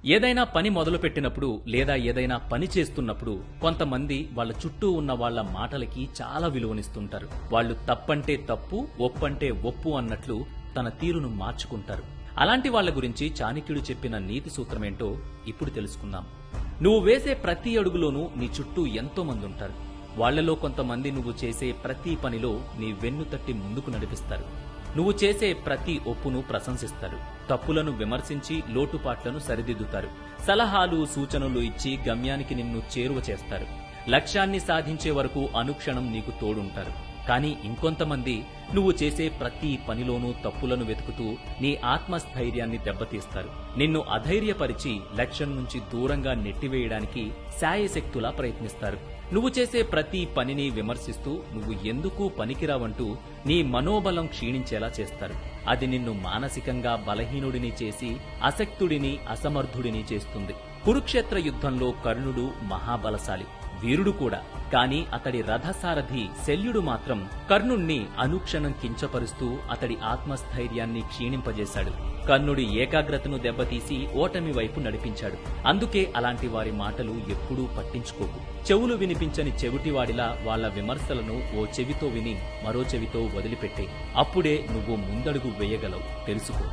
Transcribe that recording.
ఏదైనా పని మొదలుపెట్టినప్పుడు లేదా ఏదైనా పని చేస్తున్నప్పుడు కొంతమంది వాళ్ళ చుట్టూ ఉన్న వాళ్ళ మాటలకి చాలా విలువనిస్తుంటారు. వాళ్ళు తప్పంటే తప్పు, ఒప్పంటే ఒప్పు అన్నట్లు తన తీరును మార్చుకుంటారు. అలాంటి వాళ్ళ గురించి చాణక్యుడు చెప్పిన నీతి సూత్రమేంటో ఇప్పుడు తెలుసుకుందాం. నువ్వు వేసే ప్రతి అడుగులోనూ నీ చుట్టూ ఎంతో మంది ఉంటారు. వాళ్లలో కొంతమంది నువ్వు చేసే ప్రతి పనిలో నీ వెన్ను తట్టి ముందుకు నడిపిస్తారు. నువ్వు చేసే ప్రతి ఒప్పును ప్రశంసిస్తారు. తప్పులను విమర్శించి లోటుపాట్లను సరిదిద్దుతారు. సలహాలు, సూచనలు ఇచ్చి గమ్యానికి నిన్ను చేరువ చేస్తారు. లక్ష్యాన్ని సాధించే వరకు అనుక్షణం నీకు తోడుంటారు. కానీ ఇంకొంతమంది నువ్వు చేసే ప్రతి పనిలోనూ తప్పులను వెతుకుతూ నీ ఆత్మస్థైర్యాన్ని దెబ్బతీస్తారు. నిన్ను అధైర్యపరిచి లక్ష్యం నుంచి దూరంగా నెట్టివేయడానికి శాయశక్తులా ప్రయత్నిస్తారు. నువ్వు చేసే ప్రతి పనిని విమర్శిస్తూ నువ్వు ఎందుకు పనికిరావంటూ నీ మనోబలం క్షీణించేలా చేస్తారు. అది నిన్ను మానసికంగా బలహీనుడిని చేసి అశక్తుడిని, అసమర్థుడిని చేస్తుంది. కురుక్షేత్ర యుద్ధంలో కర్ణుడు మహాబలశాలి, వీరుడు కూడా. కాని అతడి రథసారథి శల్యుడు మాత్రం కర్ణుణ్ణి అనుక్షణం కించపరుస్తూ అతడి ఆత్మస్థైర్యాన్ని క్షీణింపజేశాడు. కర్ణుడి ఏకాగ్రతను దెబ్బతీసి ఓటమి వైపు నడిపించాడు. అందుకే అలాంటి వారి మాటలు ఎప్పుడూ పట్టించుకోకు. చెవులు వినిపించని చెవిటివాడిలా వాళ్ల విమర్శలను ఓ చెవితో విని మరో చెవితో వదిలిపెట్టే. అప్పుడే నువ్వు ముందడుగు వేయగలవు, తెలుసుకో.